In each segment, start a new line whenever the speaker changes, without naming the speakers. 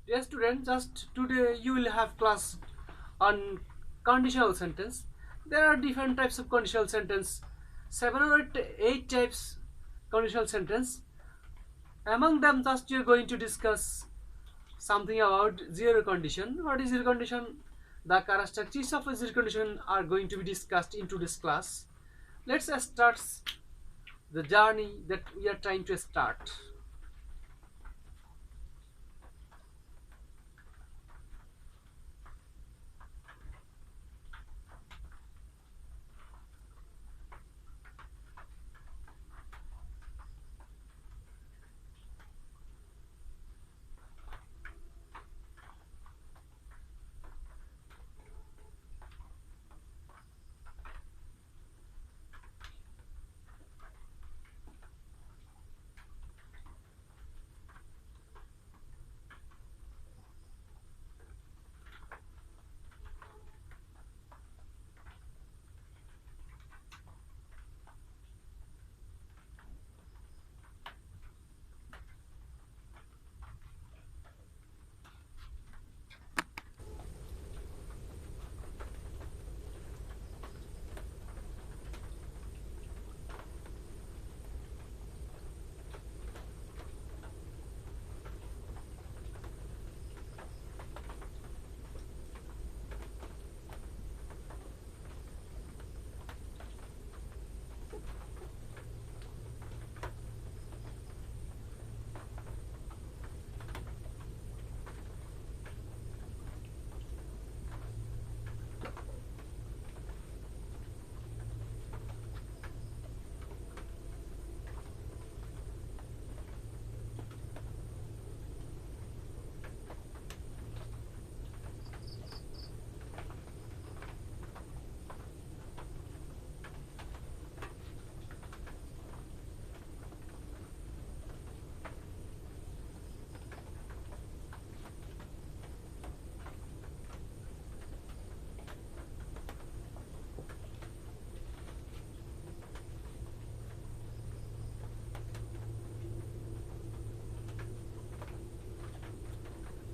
Dear student, just today you will have class on conditional sentence. There are different types of conditional sentence, 7 or 8 types conditional sentence. Among them, just you are going to discuss something about zero condition. What is zero condition? The characteristics of a zero condition are going to be discussed in today's class. Let's start the journey that we are trying to start.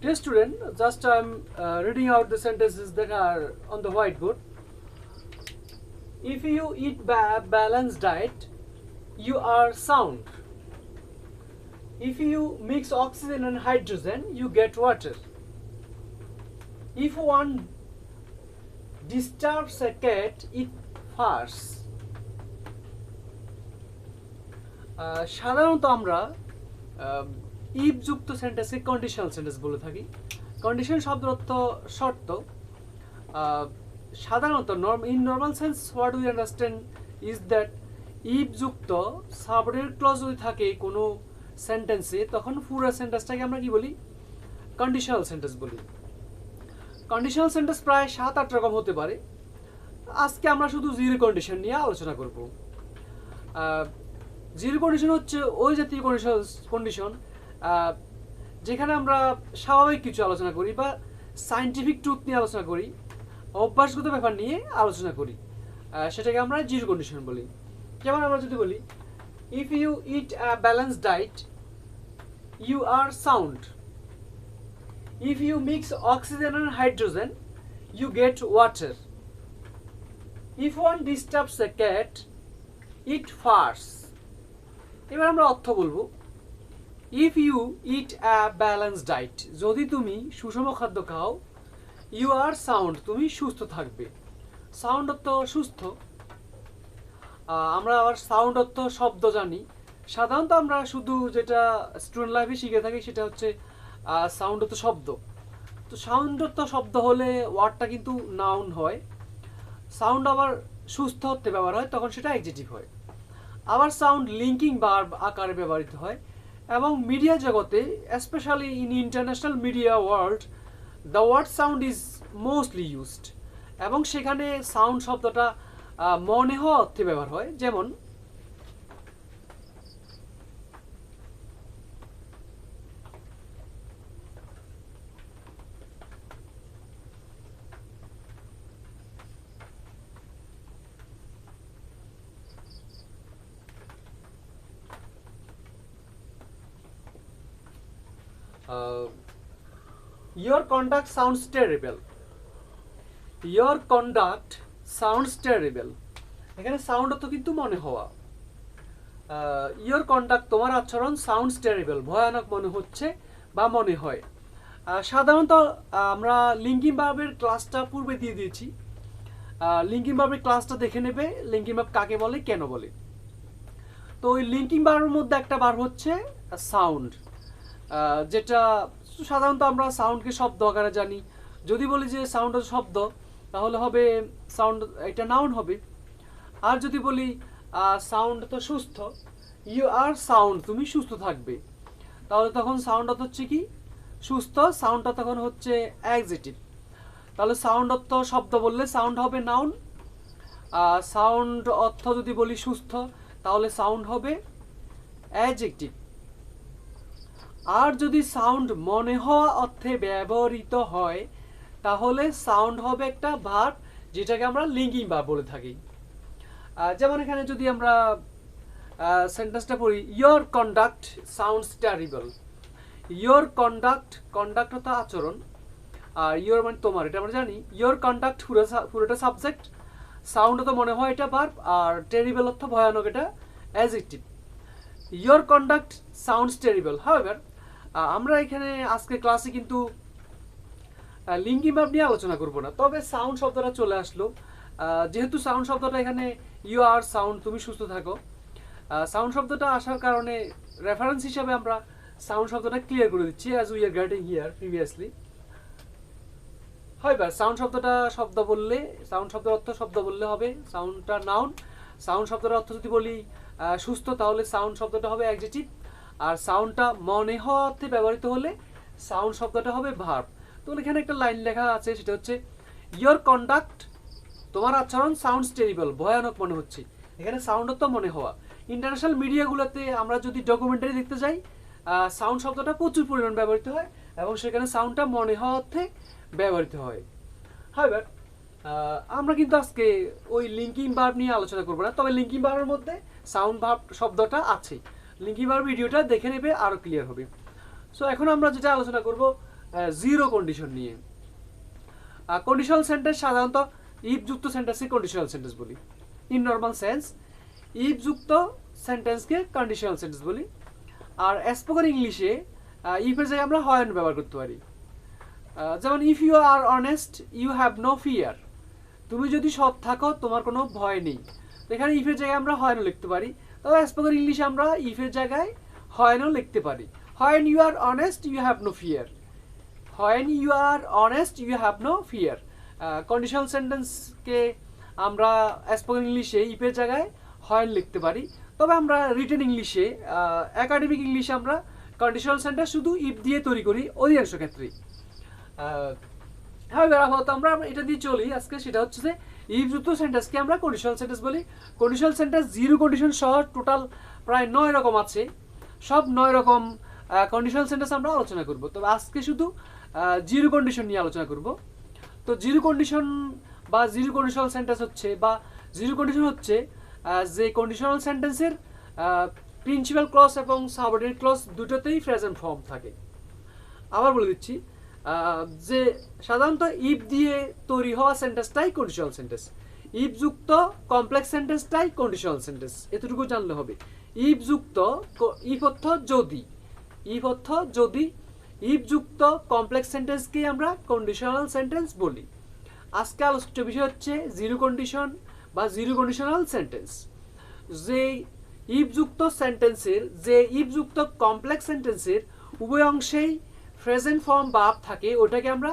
Dear student, just I'm reading out the sentences that are on the whiteboard. If you eat balanced diet, you are sound. If you mix oxygen and hydrogen, you get water. If one disturbs a cat, it farts. সাধারণত আমরা if যুক্ত সেন্টেন্সকে conditional sentence বলে থাকি। Condition শব্দের অর্থ শর্ত। সাধারণত in normal sense what we understand is that if যুক্ত সাবঅর্ডিনেট ক্লজ যদি থাকে কোনো সেন্টেন্সে, তখন পুরো সেন্টেন্সটাকে আমরা কি বলি? কন্ডিশনাল সেন্টেন্স বলি। কন্ডিশনাল সেন্টেন্স প্রায় 7-8 রকম হতে পারে। আজকে আমরা শুধু জিরো কন্ডিশন নিয়ে আলোচনা করব। জিরো কন্ডিশন হচ্ছে ওই জাতীয় কন্ডিশন যেখানে আমরা স্বাভাবিক কিছু আলোচনা করি বা সায়েন্টিফিক ট্রুথ নিয়ে আলোচনা করি, অভ্যাসগত ব্যাপার নিয়ে আলোচনা করি, সেটাকে আমরা জিরো কন্ডিশন বলি। যেমন আমরা যদি বলি, if you eat a balanced diet, you are sound. If you mix oxygen and hydrogen, you get water. If one disturbs a cat, it purrs. এবার আমরা অর্থ বলবো। If you eat a balance diet, যদি তুমি সুষম খাদ্য খাও, you are sound, তুমি সুস্থ থাকবে। সাউন্ড অর্থ সুস্থ। আমরা আবার সাউন্ড অর্থ শব্দ জানি। সাধারণত আমরা শুধু যেটা স্টুডেন্ট লাইফে শিখে থাকি সেটা হচ্ছে সাউন্ড অর্থ শব্দ। তো সাউন্ড অর্থ শব্দ হলে ওয়ার্ডটা কিন্তু নাউন হয়। সাউন্ড আবার সুস্থ অর্থে ব্যবহার হয়, তখন সেটা অ্যাডজেক্টিভ হয়। আবার সাউন্ড লিঙ্কিং ভার্ব আকারে ব্যবহৃত হয় এবং মিডিয়া জগতে, specially in international media world, the word sound is mostly used. এবং সেখানে সাউন্ড শব্দটা মনে হওয়া অর্থে ব্যবহার হয়। যেমন your conduct sounds terrible. Your conduct sounds terrible, এখানে সাউন্ড অর্থ কিন্তু মনে হওয়া। ইয়োর কন্ডাক্ট তোমার আচরণ সাউন্ডস টেরিবল ভয়ানক মনে হচ্ছে বা মনে হয়। সাধারণত আমরা লিঙ্কিং ভার্বের ক্লাসটা পূর্বে দিয়ে দিয়েছি। লিঙ্কিং ভার্বের ক্লাসটা দেখে নেবে, লিঙ্কিং ভার্ব কাকে বলে কেন বলে। তো ওই লিঙ্কিং ভার্বের মধ্যে একটা ভার্ব হচ্ছে সাউন্ড, যেটা সাধারণত আমরা সাউন্ডকে শব্দ আকারে জানি। যদি বলি যে সাউন্ড শব্দ, তাহলে হবে সাউন্ড, এটা নাউন হবে। আর যদি বলি সাউন্ড তো সুস্থ, ইউ আর সাউন্ড, তুমি সুস্থ থাকবে, তাহলে তখন সাউন্ড অর্থ হচ্ছে কি সুস্থ, সাউন্ডটা তখন হচ্ছে অ্যাডজেক্টিভ। তাহলে সাউন্ড অর্থ শব্দ বললে সাউন্ড হবে নাউন। সাউন্ড অর্থ যদি বলি সুস্থ, তাহলে সাউন্ড হবে অ্যাডজেক্টিভ। আর যদি সাউন্ড মনে হওয়া অর্থে ব্যবহৃত হয়, তাহলে সাউন্ড হবে একটা ভার্ব, যেটাকে আমরা লিঙ্কিং ভার্ব বলে থাকি। যেমন এখানে যদি আমরা সেন্টেন্সটা পড়ি, your conduct sounds terrible. Your conduct, conduct অর্থ আচরণ, আর ইয়োর মানে তোমার, এটা আমরা জানি। ইয়োর কন্ডাক্ট পুরোটা সাবজেক্ট, সাউন্ড তো মনে হয় এটা ভার্ব, আর টেরিবল অর্থ ভয়ানক, এটা adjective. Your conduct sounds terrible. However আমরা এখানে আজকে ক্লাসে কিন্তু লিঙ্কিং ভার্ব নিয়ে আলোচনা করব না, তবে সাউন্ড শব্দটা চলে আসলো। যেহেতু সাউন্ড শব্দটা এখানে ইউ আর সাউন্ড, তুমি সুস্থ থাকো, সাউন্ড শব্দটা আসার কারণে রেফারেন্স হিসাবে আমরা সাউন্ড শব্দটা ক্লিয়ার করে দিচ্ছি, as we are getting here previously. হয় সাউন্ড শব্দটা শব্দ বললে, সাউন্ড শব্দের অর্থ শব্দ বললে হবে, সাউন্ডটা নাউন। সাউন্ড শব্দের অর্থ যদি বলি সুস্থ, তাহলে সাউন্ড শব্দটা হবে অ্যাডজেক্টিভ। আর সাউন্ডটা মনে হওয়া অর্থে ব্যবহৃত হলে সাউন্ড শব্দটা হবে ভার্ব। তো এখানে একটা লাইন লেখা আছে, সেটা হচ্ছে ইয়োর কন্ডাক্ট, তোমার আচরণ সাউন্ডস টেরিবল, ভয়ানক মনে হচ্ছে। এখানে সাউন্ড অর্থ মনে হওয়া। ইন্টারন্যাশনাল মিডিয়াগুলোতে আমরা যদি ডকুমেন্টারি দেখতে যাই, সাউন্ড শব্দটা প্রচুর পরিমাণ ব্যবহৃত হয়, এবং সেখানে সাউন্ডটা মনে হওয়া অর্থে ব্যবহৃত হয়। হাউএভার আমরা কিন্তু আজকে ওই লিঙ্কিং ভার্ব নিয়ে আলোচনা করবো না, তবে লিঙ্কিং ভার্বের মধ্যে সাউন্ড ভার্ব শব্দটা আছে। লিঙ্কিং ভার্ব ভিডিওটা দেখে নেবে, আরও ক্লিয়ার হবে। সো এখন আমরা যেটা আলোচনা করব জিরো কন্ডিশন নিয়ে। কন্ডিশনাল সেন্টেন্স সাধারণত ইফ যুক্ত সেন্টেন্সকে কন্ডিশনাল সেন্টেন্স বলি। ইন নর্মাল সেন্স ইফ যুক্ত সেন্টেন্সকে কন্ডিশনাল সেন্টেন্স বলি। আর স্পোকেন ইংলিশে ইফের জায়গায় আমরা হয় ব্যবহার করতে পারি। যেমন if you are honest you have no fear, তুমি যদি সৎ থাকো তোমার কোনো ভয় নেই। তো এখানে ইফের জায়গায় আমরা হয় লিখতে পারি, তবে স্পোকেন ইংলিশে আমরা ইফের জায়গায় হয় লিখতে পারি। When you are honest you have no fear, when you are honest you have no fear. Conditional সেন্টেন্সকে আমরা স্পোকেন ইংলিশে ইফের জায়গায় হয় লিখতে পারি, তবে আমরা রিটেন ইংলিশে, একাডেমিক ইংলিশে আমরা কন্ডিশনাল সেন্টেন্স শুধু ইফ দিয়ে তৈরি করি অধিকাংশ ক্ষেত্রেই। হ্যাঁ, আপাতত আমরা এটা দিয়ে চলি আজকে, সেটা হচ্ছে যে ইফ যুক্ত সেন্টেন্সকে আমরা কন্ডিশনাল সেন্টেন্স বলি। কন্ডিশনাল সেন্টেন্স জিরো কন্ডিশন সহ টোটাল প্রায় 9 রকম আছে। সব 9 রকম কন্ডিশনাল সেন্টেন্স আমরা আলোচনা করব, তবে আজকে শুধু জিরো কন্ডিশন নিয়ে আলোচনা করব। তো জিরো কন্ডিশন বা জিরো কন্ডিশনাল সেন্টেন্স হচ্ছে, বা জিরো কন্ডিশন হচ্ছে যে কন্ডিশনাল সেন্টেন্সের প্রিন্সিপাল ক্লজ এবং সাবঅর্ডিনেট ক্লজ দুটোতেই প্রেজেন্ট ফর্ম থাকে। আবার বলে দিচ্ছি, যে সাধারণত ইফ দিয়ে তৈরি হওয়া সেন্টেন্সটাই কন্ডিশনাল সেন্টেন্স, ইফ যুক্ত কমপ্লেক্স সেন্টেন্সটাই কন্ডিশনাল সেন্টেন্স, এতটুকু জানলে হবে। ইফ যুক্ত, ইফ অর্থ যদি, ইফ অর্থ যদি, ইফ যুক্ত কমপ্লেক্স সেন্টেন্সকেই আমরা কন্ডিশনাল সেন্টেন্স বলি। আজকে আলোচিত বিষয় হচ্ছে জিরো কন্ডিশন বা জিরো কন্ডিশনাল সেন্টেন্স। যে ইফ যুক্ত সেন্টেন্সের, যে ইফ যুক্ত কমপ্লেক্স সেন্টেন্সের উভয় অংশেই প্রেজেন্ট ফর্ম ভার্ব থাকে, ওটাকে আমরা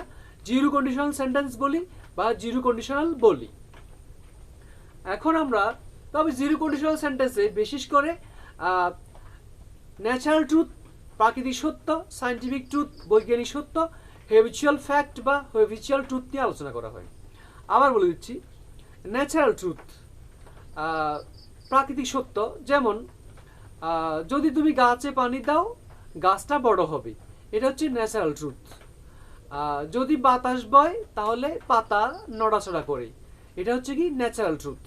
জিরো কন্ডিশনাল সেন্টেন্স বলি বা জিরো কন্ডিশনাল বলি। এখন আমরা তবে জিরো কন্ডিশনাল সেন্টেন্সে বিশেষ করে ন্যাচারাল ট্রুথ, প্রাকৃতিক সত্য, সায়েন্টিফিক ট্রুথ, বৈজ্ঞানিক সত্য, হ্যাবিচুয়াল ফ্যাক্ট বা হ্যাবিচুয়াল ট্রুথ নিয়ে আলোচনা করা হয়। আবার বলে দিচ্ছি, ন্যাচারাল ট্রুথ, প্রাকৃতিক সত্য, যেমন যদি তুমি গাছে পানি দাও গাছটা বড় হবে, এটা হচ্ছে ন্যাচারাল ট্রুথ। যদি বাতাস বয় তাহলে পাতা নড়াচড়া করে, এটা হচ্ছে কি ন্যাচারাল ট্রুথ।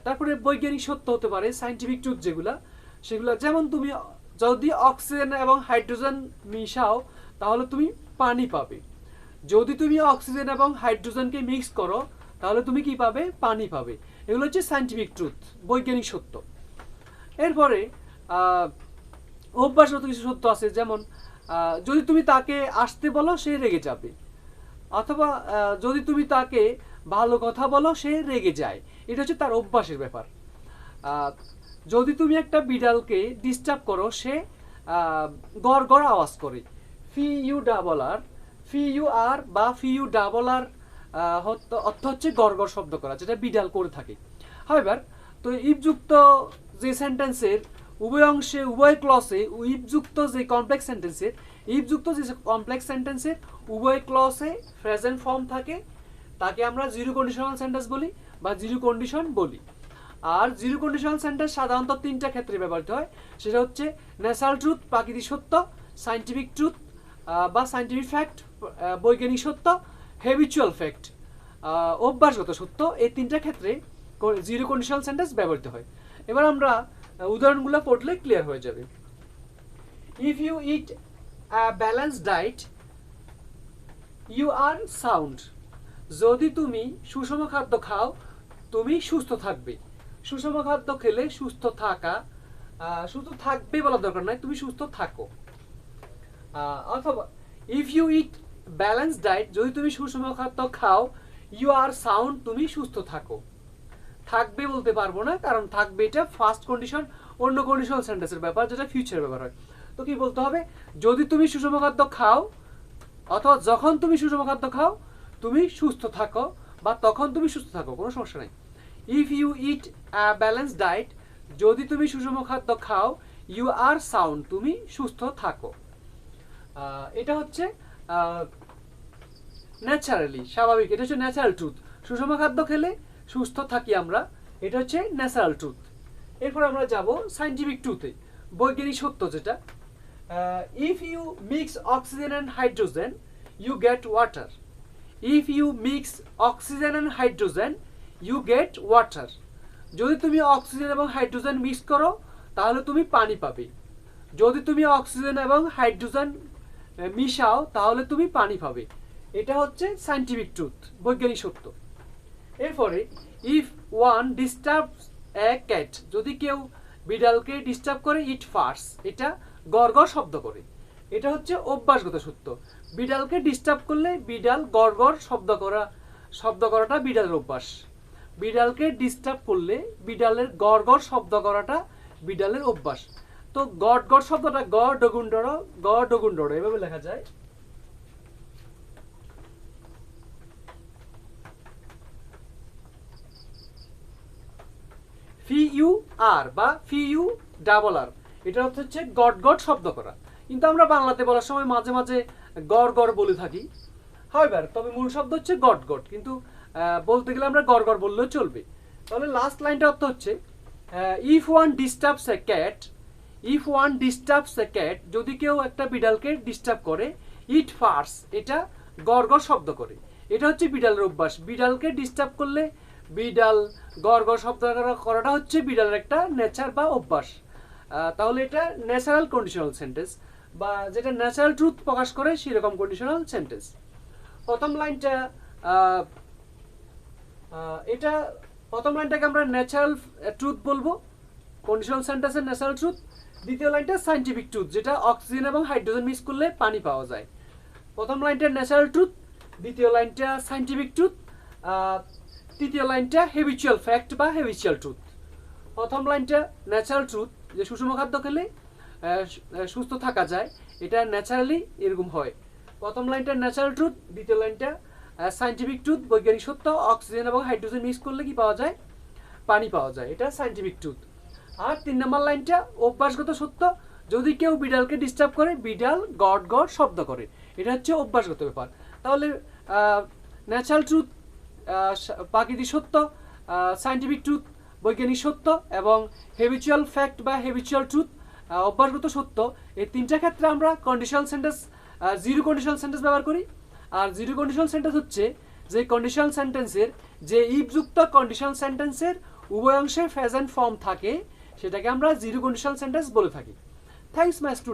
তারপরে বৈজ্ঞানিক সত্য হতে পারে, সায়েন্টিফিক ট্রুথ যেগুলা, সেগুলা যেমন তুমি যদি অক্সিজেন এবং হাইড্রোজেন মিশাও তাহলে তুমি পানি পাবে। যদি তুমি অক্সিজেন এবং হাইড্রোজেনকে মিক্স করো তাহলে তুমি কি পাবে? পানি পাবে। এগুলো হচ্ছে সায়েন্টিফিক ট্রুথ, বৈজ্ঞানিক সত্য। এরপরে অভ্যাসগত কিছু সত্য আছে, যেমন যদি তুমি তাকে আসতে বলো সে রেগে যাবে, অথবা যদি তুমি তাকে ভালো কথা বলো সে রেগে যায়। এটা হচ্ছে তার অভ্যাসের ব্যাপার। যদি তুমি একটা বিড়ালকে ডিস্টার্ব করো সে গড় গড় আওয়াজ করে। F U double R, F U R বা ফি ইউ ডাবল আর অর্থ হচ্ছে গড় গড় শব্দ করা, যেটা বিড়াল করে থাকে। হাউএভার, তো ইফযুক্ত যে সেন্টেন্সের উভয় অংশে উভয় ক্লসে ইফযুক্ত যে কমপ্লেক্স সেন্টেন্সের উভয় ক্লসে প্রেজেন্ট ফর্ম থাকে তাকে আমরা জিরো কন্ডিশনাল সেন্টেন্স বলি বা জিরো কন্ডিশন বলি। আর জিরো কন্ডিশনাল সেন্টেন্স সাধারণত তিনটা ক্ষেত্রে ব্যবহৃত হয়, সেটা হচ্ছে ন্যাচারাল ট্রুথ, প্রাকৃতিক সত্য, সায়েন্টিফিক ট্রুথ বা সায়েন্টিফিক ফ্যাক্ট, বৈজ্ঞানিক সত্য, হ্যাবিচুয়াল ফ্যাক্ট, অভ্যাসগত সত্য। এই তিনটা ক্ষেত্রে জিরো কন্ডিশনাল সেন্টেন্স ব্যবহৃত হয়। এবার আমরা উদাহরণগুলো পড়লে ক্লিয়ার হয়ে যাবে। If you eat a balanced diet you are sound. যদি তুমি সুষম খাদ্য খাও তুমি সুস্থ থাকবে। সুষম খাদ্য খেলে সুস্থ থাকা, সুস্থ থাকবে বলার দরকার নাই, তুমি সুস্থ থাকো। অথবা if you eat balanced diet, যদি তুমি সুষম খাদ্য খাও ইউ আর সাউন্ড, তুমি সুস্থ থাকো। থাকবে বলতে পারবো না, কারণ থাকবে এটা ফার্স্ট কন্ডিশন, অন্য কন্ডিশনাল সেন্টেন্সের ব্যাপার, যেটা ফিউচার ব্যাপার হয়। তো কি বলতে হবে? যদি তুমি সুষম খাদ্য খাও অথবা যখন তুমি সুষম খাদ্য খাও তুমি সুস্থ থাকো, বা তখন তুমি সুস্থ থাকো, কোনো সমস্যা নেই। If you eat a balanced diet, যদি তুমি সুষম খাদ্য খাও ইউ আর সাউন্ড, তুমি সুস্থ থাকো। এটা হচ্ছে ন্যাচারালি, স্বাভাবিক, এটা হচ্ছে ন্যাচারাল ট্রুথ। সুষম খাদ্য খেলে সুস্থ থাকি আমরা, এটা হচ্ছে ন্যাচারাল ট্রুথ। এরপর আমরা যাব সায়েন্টিফিক ট্রুথে, বৈজ্ঞানিক সত্য যেটা। If you mix oxygen and hydrogen you get water. If you mix oxygen and hydrogen you get water. যদি তুমি অক্সিজেন এবং হাইড্রোজেন মিক্স করো তাহলে তুমি পানি পাবে। যদি তুমি অক্সিজেন এবং হাইড্রোজেন মিশাও তাহলে তুমি পানি পাবে। এটা হচ্ছে সায়েন্টিফিক ট্রুথ, বৈজ্ঞানিক সত্য। এরপরে if one disturbs a cat, যদি কেউ বিড়ালকে ডিস্টার্ব করে ইট ফার্স, এটা গড় গড় শব্দ করে। এটা হচ্ছে অভ্যাসগত সত্য। বিড়ালকে ডিস্টার্ব করলে বিড়াল গড় গড় শব্দ করাটা বিড়ালের অভ্যাস। বিড়ালকে ডিস্টার্ব করলে বিড়ালের গড় গড় শব্দ করাটা বিড়ালের অভ্যাস। তো গড় গড় শব্দটা গ ডগুন্ডর এভাবে লেখা যায়। ফি ইউ আর বা ফি ইউ ডাবল আর, এটা হচ্ছে গট গট শব্দ করা। কিন্তু আমরা বাংলাতে বলার সময় মাঝে মাঝে গড় গড় বলে থাকি। হাউএভার, তবে মূল শব্দ হচ্ছে গট গট, কিন্তু বলতে গেলে আমরা গড় গড় বললেও চলবে। তাহলে লাস্ট লাইনটা অর্থ হচ্ছে if one disturbs a cat, if one disturbs a cat, যদি কেউ একটা বিড়ালকে ডিস্টার্ব করে ইট ফার্স, এটা গড় গড় শব্দ করে। এটা হচ্ছে বিড়ালের অভ্যাস। বিড়ালকে ডিস্টার্ব করলে বিড়াল গড় গড় শব্দ করাটা হচ্ছে বিড়ালের একটা নেচার বা অভ্যাস। তাহলে এটা ন্যাচারাল কন্ডিশনাল সেন্টেন্স, বা যেটা ন্যাচারাল ট্রুথ প্রকাশ করে সেরকম কন্ডিশনাল সেন্টেন্স। প্রথম লাইনটা এটা প্রথম লাইনটাকে আমরা ন্যাচারাল ট্রুথ বলবো, কন্ডিশনাল সেন্টেন্সের ন্যাচারাল ট্রুথ। দ্বিতীয় লাইনটা সায়েন্টিফিক ট্রুথ, যেটা অক্সিজেন এবং হাইড্রোজেন মিক্স করলে পানি পাওয়া যায়। প্রথম লাইনটা ন্যাচারাল ট্রুথ, দ্বিতীয় লাইনটা সায়েন্টিফিক ট্রুথ, তৃতীয় লাইনটা হ্যাবিচুয়াল ফ্যাক্ট বা হ্যাবিচুয়াল ট্রুথ। প্রথম লাইনটা ন্যাচারাল ট্রুথ, যে সুষম খাদ্য খেলে সুস্থ থাকা যায়, এটা ন্যাচারালি এরকম হয়। প্রথম লাইনটা ন্যাচারাল ট্রুথ, দ্বিতীয় লাইনটা সায়েন্টিফিক ট্রুথ, বৈজ্ঞানিক সত্য। অক্সিজেন এবং হাইড্রোজেন মিক্স করলে কি পাওয়া যায়? পানি পাওয়া যায়, এটা সায়েন্টিফিক ট্রুথ। আর 3 নম্বর লাইনটা অভ্যাসগত সত্য, যদি কেউ বিড়ালকে ডিস্টার্ব করে বিড়াল গড় গড় শব্দ করে, এটা হচ্ছে অভ্যাসগত ব্যাপার। তাহলে ন্যাচারাল ট্রুথ, প্রাকৃতিক সত্য, সায়েন্টিফিক ট্রুথ, বৈজ্ঞানিক সত্য, এবং হ্যাবিচুয়াল ফ্যাক্ট বা হ্যাবিচুয়াল ট্রুথ, অভ্যাসগত সত্য, এই তিনটা ক্ষেত্রে আমরা conditional sentence, zero conditional sentence ব্যবহার করি। আর জিরো কন্ডিশনাল সেন্টেন্স হচ্ছে যে কন্ডিশনাল সেন্টেন্সের, যে ইফযুক্ত কন্ডিশনাল সেন্টেন্সের উভয় অংশে প্রেজেন্ট ফর্ম থাকে সেটাকে আমরা জিরো কন্ডিশনাল সেন্টেন্স বলে থাকি। Thanks my student.